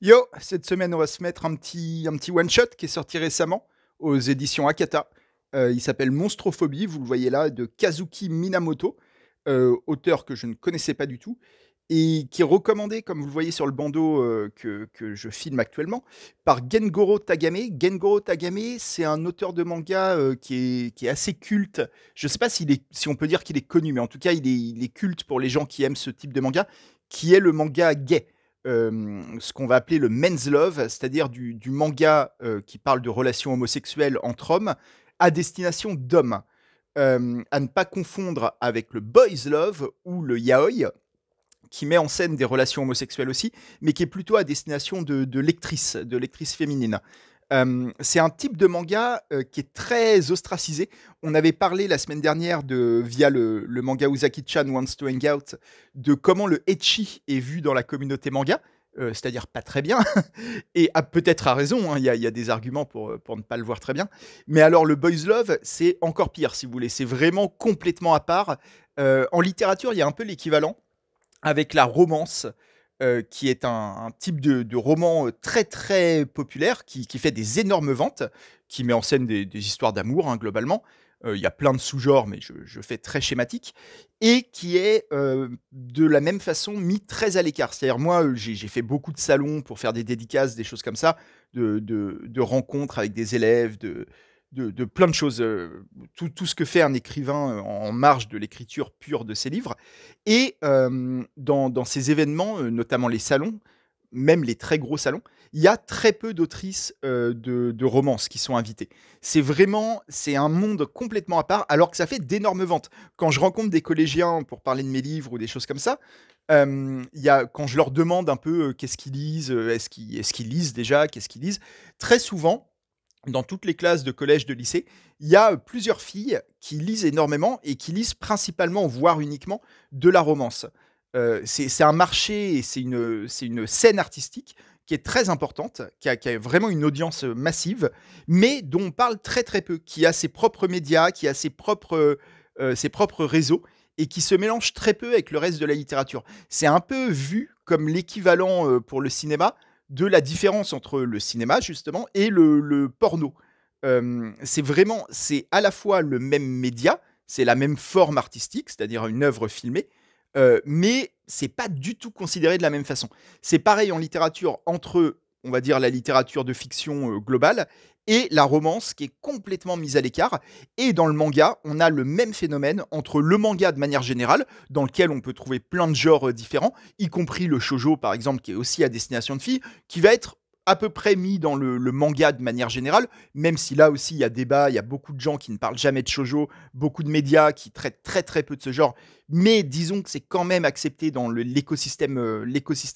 Yo, cette semaine, on va se mettre un petit one-shot qui est sorti récemment aux éditions Akata. Il s'appelle Monstrophobie, vous le voyez là, de Kazuki Minamoto, auteur que je ne connaissais pas du tout, et qui est recommandé, comme vous le voyez sur le bandeau que je filme actuellement, par Gengoro Tagame. Gengoro Tagame, c'est un auteur de manga qui est assez culte. Je ne sais pas si on peut dire qu'il est connu, mais en tout cas, il est culte pour les gens qui aiment ce type de manga, qui est le manga gay, ce qu'on va appeler le men's love, c'est-à-dire du manga qui parle de relations homosexuelles entre hommes à destination d'hommes. À ne pas confondre avec le boys love ou le yaoi, qui met en scène des relations homosexuelles aussi, mais qui est plutôt à destination de lectrices féminines. C'est un type de manga qui est très ostracisé. On avait parlé la semaine dernière via le manga Uzaki-chan Wants to Hang Out de comment le ecchi est vu dans la communauté manga, c'est-à-dire pas très bien, et peut-être à raison, hein, il y a des arguments pour ne pas le voir très bien. Mais alors le boys love, c'est encore pire si vous voulez, c'est vraiment complètement à part. En littérature, il y a un peu l'équivalent avec la romance, qui est un type de roman très très populaire, qui fait des énormes ventes, qui met en scène des histoires d'amour, hein, globalement. Il y a plein de sous-genres, mais je fais très schématique, et qui est de la même façon mis très à l'écart. C'est-à-dire, moi, j'ai fait beaucoup de salons pour faire des dédicaces, des choses comme ça, de rencontres avec des élèves, de plein de choses, tout ce que fait un écrivain en marge de l'écriture pure de ses livres. Et dans ces événements, notamment les salons, même les très gros salons, il y a très peu d'autrices de romances qui sont invitées. C'est un monde complètement à part, alors que ça fait d'énormes ventes. Quand je rencontre des collégiens pour parler de mes livres ou des choses comme ça, quand je leur demande un peu qu'est-ce qu'ils lisent, est-ce qu'ils lisent déjà, qu'est-ce qu'ils lisent, très souvent, dans toutes les classes de collège, de lycée, il y a plusieurs filles qui lisent énormément et qui lisent principalement, voire uniquement, de la romance. C'est un marché et c'est une scène artistique qui est très importante, qui a vraiment une audience massive, mais dont on parle très très peu, qui a ses propres médias, qui a ses propres réseaux, et qui se mélange très peu avec le reste de la littérature. C'est un peu vu comme l'équivalent pour le cinéma de la différence entre le cinéma, justement, et le porno. C'est à la fois le même média, c'est la même forme artistique, c'est-à-dire une œuvre filmée, mais c'est pas du tout considéré de la même façon. C'est pareil en littérature entre, on va dire, la littérature de fiction globale et la romance qui est complètement mise à l'écart. Et dans le manga, on a le même phénomène entre le manga de manière générale, dans lequel on peut trouver plein de genres différents, y compris le shoujo par exemple, qui est aussi à destination de filles, qui va être à peu près mis dans le manga de manière générale, même si là aussi il y a débat, il y a beaucoup de gens qui ne parlent jamais de shoujo, beaucoup de médias qui traitent très très peu de ce genre, mais disons que c'est quand même accepté dans l'écosystème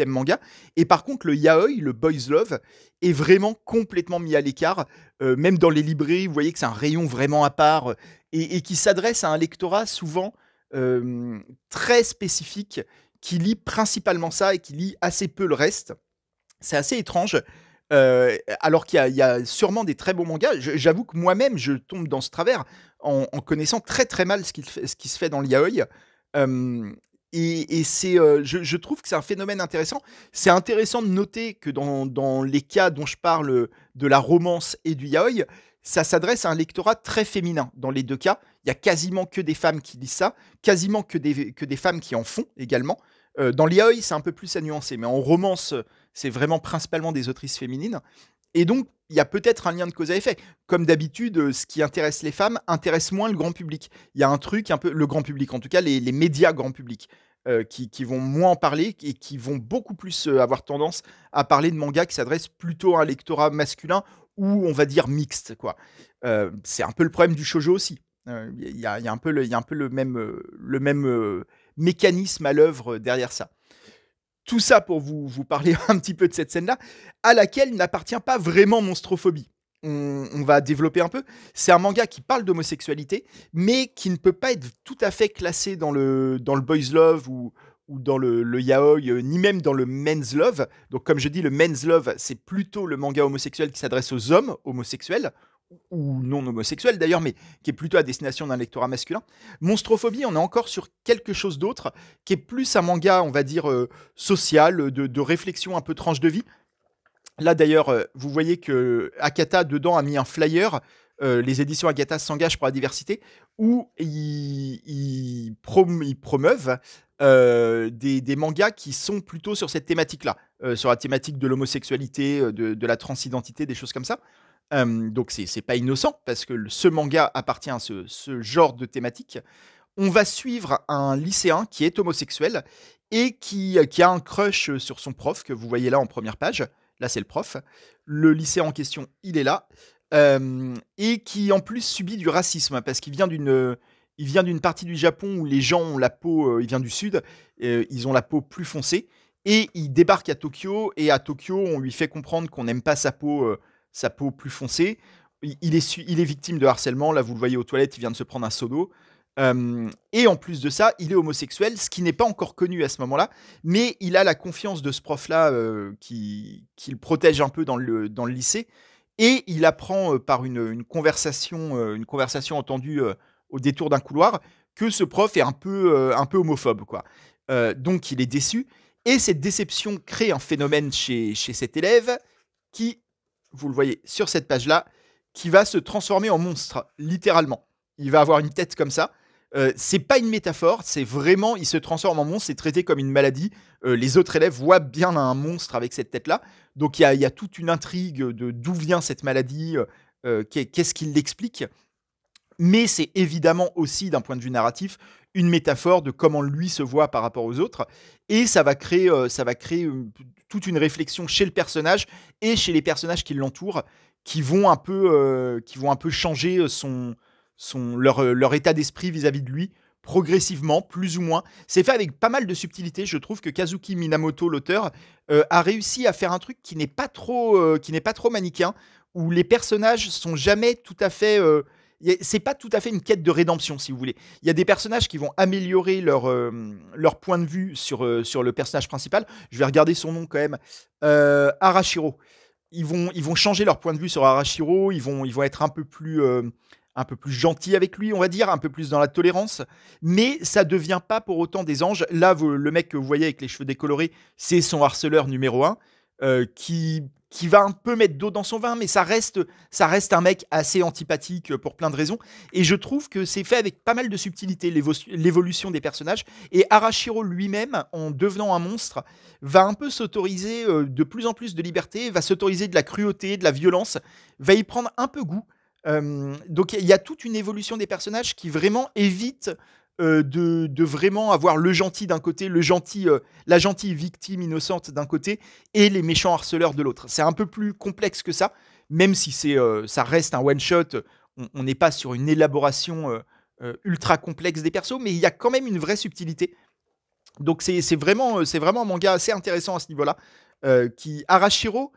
manga. Et par contre, le yaoi, le boys love, est vraiment complètement mis à l'écart, même dans les librairies, vous voyez que c'est un rayon vraiment à part, et qui s'adresse à un lectorat souvent euh, très spécifique, qui lit principalement ça et qui lit assez peu le reste. C'est assez étrange. Alors qu'il y a sûrement des très bons mangas. J'avoue que moi-même, je tombe dans ce travers en connaissant très très mal ce qui se fait dans le yaoi. Euh, je trouve que c'est un phénomène intéressant. C'est intéressant de noter que dans les cas dont je parle de la romance et du yaoi, ça s'adresse à un lectorat très féminin. Dans les deux cas, il y a quasiment que des femmes qui lisent ça, quasiment que des femmes qui en font également. Dans le yaoi, c'est un peu plus à nuancer, mais en romance, c'est vraiment principalement des autrices féminines. Et donc, il y a peut-être un lien de cause à effet. Comme d'habitude, ce qui intéresse les femmes intéresse moins le grand public. Il y a un truc un peu, le grand public, en tout cas les médias grand public, qui vont moins en parler et qui vont beaucoup plus avoir tendance à parler de mangas qui s'adressent plutôt à un lectorat masculin ou on va dire mixte, quoi. C'est un peu le problème du shoujo aussi. Il y a un peu le même mécanisme à l'œuvre derrière ça. Tout ça pour vous parler un petit peu de cette scène-là, à laquelle n'appartient pas vraiment Monstrophobie. On va développer un peu. C'est un manga qui parle d'homosexualité, mais qui ne peut pas être tout à fait classé dans le boys love ou dans le yaoi, ni même dans le men's love. Donc, comme je dis, le men's love, c'est plutôt le manga homosexuel qui s'adresse aux hommes homosexuels, ou non homosexuels d'ailleurs, mais qui est plutôt à destination d'un lectorat masculin. Monstrophobie, on est encore sur quelque chose d'autre, qui est plus un manga, on va dire, social, de réflexion un peu tranche de vie, Là d'ailleurs, vous voyez que Akata dedans a mis un flyer, les éditions Akata s'engagent pour la diversité, où ils promeuvent des mangas qui sont plutôt sur cette thématique-là, sur la thématique de l'homosexualité, de la transidentité, des choses comme ça. Donc c'est pas innocent, parce que ce manga appartient à ce genre de thématique. On va suivre un lycéen qui est homosexuel et qui a un crush sur son prof, que vous voyez là en première page. Là, c'est le prof. Le lycéen en question, il est là. Et qui en plus subit du racisme, parce il vient d'une partie du Japon où les gens ont la peau, il vient du sud, ils ont la peau plus foncée, et il débarque à Tokyo, et à Tokyo, on lui fait comprendre qu'on n'aime pas sa peau plus foncée. Il est victime de harcèlement, là vous le voyez aux toilettes, il vient de se prendre un seau d'eau. Et en plus de ça, il est homosexuel, ce qui n'est pas encore connu à ce moment-là, mais il a la confiance de ce prof-là qui le protège un peu dans le lycée, et il apprend par une conversation entendue au détour d'un couloir que ce prof est un peu homophobe, quoi. Donc il est déçu, et cette déception crée un phénomène chez cet élève qui, vous le voyez sur cette page-là, qui va se transformer en monstre, littéralement. Il va avoir une tête comme ça. C'est pas une métaphore, c'est vraiment, il se transforme en monstre, c'est traité comme une maladie. Les autres élèves voient bien un monstre avec cette tête-là. Donc il y a toute une intrigue de d'où vient cette maladie, qu'est-ce qui l'explique. Mais c'est évidemment aussi, d'un point de vue narratif, une métaphore de comment lui se voit par rapport aux autres. Et ça va créer toute une réflexion chez le personnage et chez les personnages qui l'entourent, qui vont un peu changer leur état d'esprit vis-à-vis de lui, progressivement, plus ou moins. C'est fait avec pas mal de subtilité. Je trouve que Kazuki Minamoto, l'auteur, a réussi à faire un truc qui n'est pas trop manichéen, où les personnages sont jamais tout à fait. C'est pas tout à fait une quête de rédemption, si vous voulez. Il y a des personnages qui vont améliorer leur point de vue sur le personnage principal. Je vais regarder son nom quand même. Arashiro. Ils vont changer leur point de vue sur Arashiro. Ils vont être un peu plus gentils avec lui, on va dire, un peu plus dans la tolérance. Mais ça devient pas pour autant des anges. Là, le mec que vous voyez avec les cheveux décolorés, c'est son harceleur numéro un, qui va un peu mettre d'eau dans son vin, mais ça reste un mec assez antipathique pour plein de raisons. Et je trouve que c'est fait avec pas mal de subtilité, l'évolution des personnages. Et Arashiro lui-même, en devenant un monstre, va un peu s'autoriser de plus en plus de liberté, va s'autoriser de la cruauté, de la violence, va y prendre un peu goût. Donc il y a toute une évolution des personnages qui vraiment évite de vraiment avoir le gentil d'un côté, la gentille victime innocente d'un côté, et les méchants harceleurs de l'autre. C'est un peu plus complexe que ça, même si ça reste un one-shot, on n'est pas sur une élaboration ultra complexe des persos, mais il y a quand même une vraie subtilité. Donc c'est vraiment un manga assez intéressant à ce niveau-là, qui Arashiro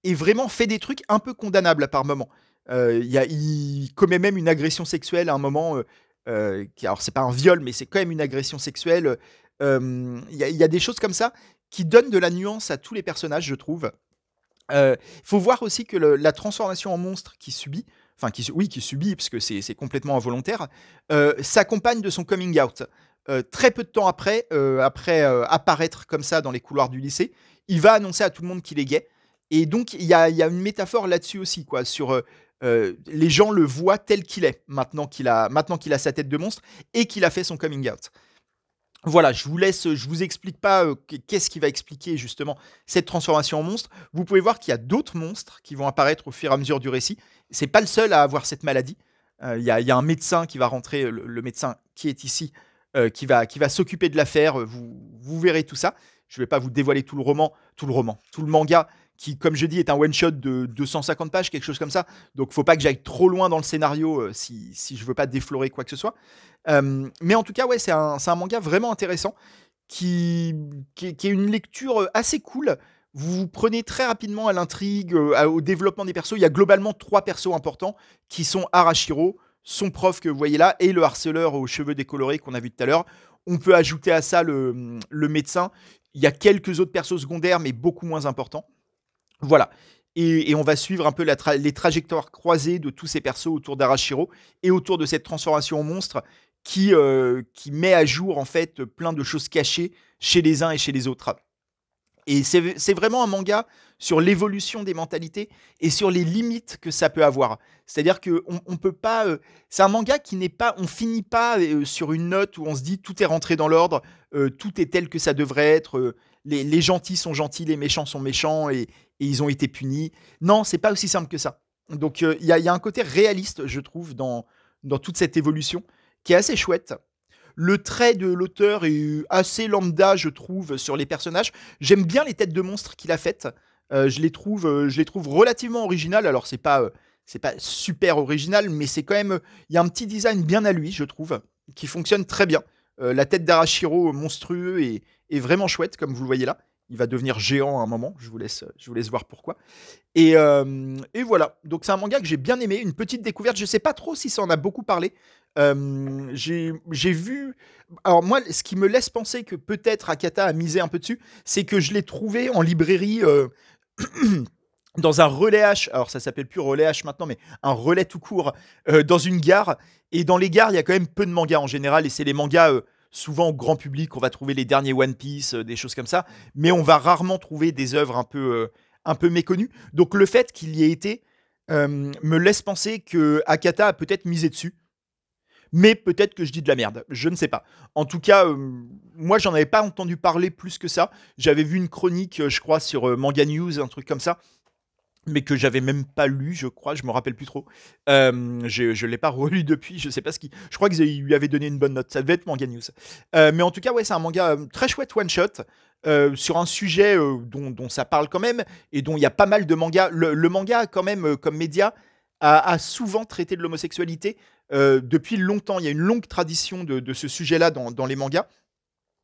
est vraiment fait des trucs un peu condamnables par moment. Il commet même une agression sexuelle à un moment. Alors, c'est pas un viol, mais c'est quand même une agression sexuelle. Il y a des choses comme ça qui donnent de la nuance à tous les personnages, je trouve. Il faut voir aussi que la transformation en monstre qu'il subit, enfin, qui subit, parce que c'est complètement involontaire, s'accompagne de son coming out. Très peu de temps après apparaître comme ça dans les couloirs du lycée, il va annoncer à tout le monde qu'il est gay. Et donc, il y a une métaphore là-dessus aussi, quoi, sur les gens le voient tel qu'il est, maintenant qu'il a sa tête de monstre et qu'il a fait son coming out. Voilà, je vous explique pas qu'est-ce qui va expliquer justement cette transformation en monstre. Vous pouvez voir qu'il y a d'autres monstres qui vont apparaître au fur et à mesure du récit. C'est pas le seul à avoir cette maladie. Il y a un médecin qui va rentrer, le médecin qui est ici, qui va s'occuper de l'affaire. Vous verrez tout ça. Je vais pas vous dévoiler tout le manga qui, comme je dis, est un one-shot de 250 pages, quelque chose comme ça. Donc, faut pas que j'aille trop loin dans le scénario si je veux pas déflorer quoi que ce soit. Mais en tout cas, ouais, c'est un manga vraiment intéressant qui est une lecture assez cool. Vous vous prenez très rapidement à l'intrigue, au développement des persos. Il y a globalement 3 persos importants qui sont Arashiro, son prof que vous voyez là, et le harceleur aux cheveux décolorés qu'on a vu tout à l'heure. On peut ajouter à ça le médecin. Il y a quelques autres persos secondaires, mais beaucoup moins importants. Voilà. Et on va suivre un peu les trajectoires croisées de tous ces persos autour d'Arashiro et autour de cette transformation en monstre qui met à jour en fait plein de choses cachées chez les uns et chez les autres. Et c'est vraiment un manga sur l'évolution des mentalités et sur les limites que ça peut avoir. C'est-à-dire qu'on peut pas. C'est un manga qui n'est pas. On finit pas sur une note où on se dit tout est rentré dans l'ordre, tout est tel que ça devrait être. Les gentils sont gentils, les méchants sont méchants et ils ont été punis. Non, c'est pas aussi simple que ça. Donc il y a un côté réaliste, je trouve, dans toute cette évolution qui est assez chouette. Le trait de l'auteur est assez lambda, je trouve, sur les personnages. J'aime bien les têtes de monstres qu'il a faites. Je les trouve relativement originales. Alors, c'est pas super original, mais c'est quand même. Il y a un petit design bien à lui, je trouve, qui fonctionne très bien. La tête d'Arashiro monstrueux est vraiment chouette, comme vous le voyez là. Il va devenir géant à un moment. Je vous laisse voir pourquoi. Et voilà. Donc, c'est un manga que j'ai bien aimé. Une petite découverte. Je sais pas trop si ça en a beaucoup parlé. J'ai vu. Alors, moi, ce qui me laisse penser que peut-être Akata a misé un peu dessus, c'est que je l'ai trouvé en librairie. Dans un relais H, alors ça s'appelle plus relais H maintenant, mais un relais tout court, dans une gare. Et dans les gares, il y a quand même peu de mangas en général, et c'est les mangas souvent au grand public. On va trouver les derniers One Piece, des choses comme ça, mais on va rarement trouver des œuvres un peu méconnues. Donc le fait qu'il y ait été me laisse penser que Akata a peut-être misé dessus, mais peut-être que je dis de la merde, je ne sais pas. En tout cas, moi j'en avais pas entendu parler plus que ça. J'avais vu une chronique, je crois, sur Manga News, un truc comme ça, mais que j'avais même pas lu, je crois, je me rappelle plus trop. Je l'ai pas relu depuis, je sais pas ce qui. Je crois qu'ils lui avaient donné une bonne note, ça devait être Manga News. Mais en tout cas, ouais, c'est un manga très chouette one shot. Sur un sujet dont ça parle quand même et dont il y a pas mal de mangas. Le manga, quand même, comme média, a souvent traité de l'homosexualité depuis longtemps. Il y a une longue tradition de ce sujet-là dans les mangas.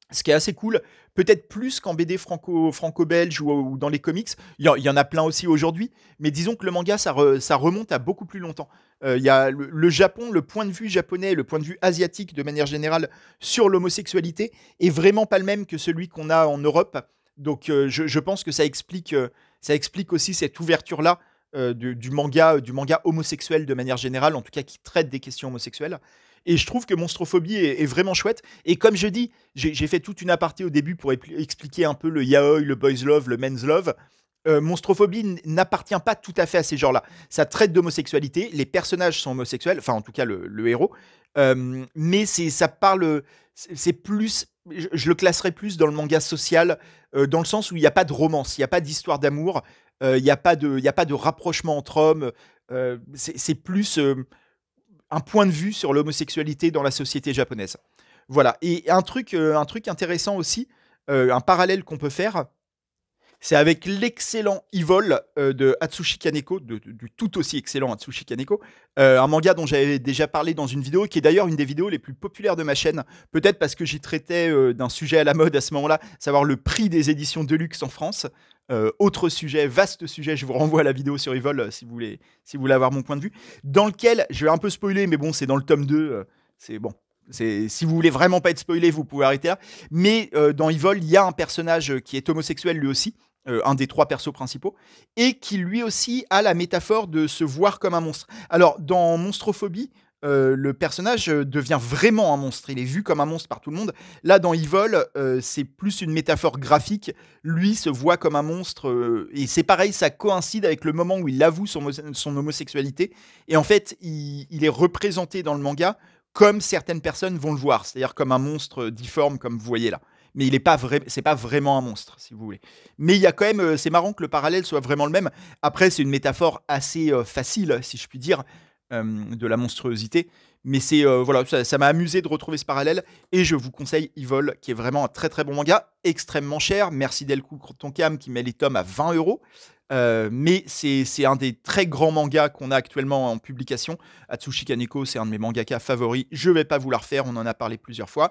Ce qui est assez cool, peut-être plus qu'en BD franco-belge ou dans les comics. Il y en a plein aussi aujourd'hui, mais disons que le manga, ça remonte à beaucoup plus longtemps. Il y a le Japon, le point de vue japonais, le point de vue asiatique de manière générale sur l'homosexualité est vraiment pas le même que celui qu'on a en Europe. Donc je pense que ça explique aussi cette ouverture-là du manga homosexuel de manière générale, en tout cas qui traite des questions homosexuelles. Et je trouve que Monstrophobie est vraiment chouette. Et comme je dis, j'ai fait toute une aparté au début pour expliquer un peu le yaoi, le boys love, le men's love. Monstrophobie n'appartient pas tout à fait à ces genres-là. Ça traite d'homosexualité, les personnages sont homosexuels, enfin en tout cas le héros, mais ça parle, c'est plus, je le classerais plus dans le manga social, dans le sens où il n'y a pas de romance, il n'y a pas d'histoire d'amour, il y a pas de rapprochement entre hommes, c'est plus un point de vue sur l'homosexualité dans la société japonaise. Voilà. Et un truc intéressant aussi, un parallèle qu'on peut faire, c'est avec l'excellent Evil de Atsushi Kaneko, du tout aussi excellent Atsushi Kaneko, un manga dont j'avais déjà parlé dans une vidéo, qui est d'ailleurs une des vidéos les plus populaires de ma chaîne, peut-être parce que j'y traitais d'un sujet à la mode à ce moment-là, savoir le prix des éditions Deluxe en France. Autre sujet, vaste sujet, je vous renvoie à la vidéo sur Evil si vous voulez avoir mon point de vue, dans lequel, je vais un peu spoiler, mais bon, c'est dans le tome 2, c'est bon. Si vous voulez vraiment pas être spoilé, vous pouvez arrêter là. Mais dans Evil, il y a un personnage qui est homosexuel lui aussi, un des trois persos principaux, et qui lui aussi a la métaphore de se voir comme un monstre. Alors, dans Monstrophobie, le personnage devient vraiment un monstre. Il est vu comme un monstre par tout le monde. Là, dans Evil, c'est plus une métaphore graphique. Lui se voit comme un monstre. Et c'est pareil, ça coïncide avec le moment où il avoue son homosexualité. Et en fait, il est représenté dans le manga comme certaines personnes vont le voir. C'est-à-dire comme un monstre difforme, comme vous voyez là. Mais c'est pas vraiment un monstre, si vous voulez. Mais il y a quand même, c'est marrant que le parallèle soit vraiment le même. Après, c'est une métaphore assez facile, si je puis dire, de la monstruosité. Mais voilà, ça m'a amusé de retrouver ce parallèle. Et je vous conseille Evil, qui est vraiment un très très bon manga, extrêmement cher. Merci Delcourt Tonkam qui met les tomes à 20 €. Mais c'est un des très grands mangas qu'on a actuellement en publication. Atsushi Kaneko, c'est un de mes mangaka favoris. Je vais pas vous la refaire, on en a parlé plusieurs fois.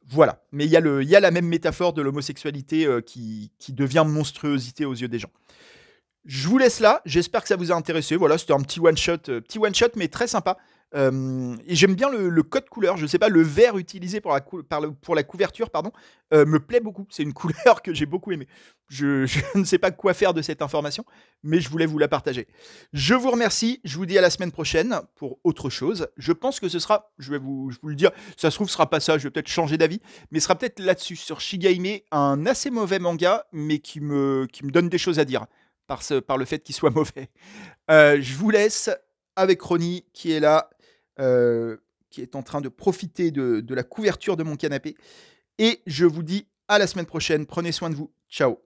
Voilà, mais il y a la même métaphore de l'homosexualité qui devient monstruosité aux yeux des gens. Je vous laisse là, j'espère que ça vous a intéressé. Voilà, c'était un petit one shot mais très sympa. Et j'aime bien le code couleur. Je sais pas, le vert utilisé pour la couverture, pardon, me plaît beaucoup. C'est une couleur que j'ai beaucoup aimée. Je ne sais pas quoi faire de cette information, mais je voulais vous la partager. Je vous remercie. Je vous dis à la semaine prochaine pour autre chose. Je pense que ce sera, je vous le dire, ça se trouve, ce sera pas ça. Je vais peut-être changer d'avis, mais ce sera peut-être là-dessus, sur Shigahime, un assez mauvais manga, mais qui me donne des choses à dire par le fait qu'il soit mauvais. Je vous laisse avec Ronnie qui est là, euh, qui est en train de profiter de la couverture de mon canapé. Et je vous dis à la semaine prochaine. Prenez soin de vous. Ciao.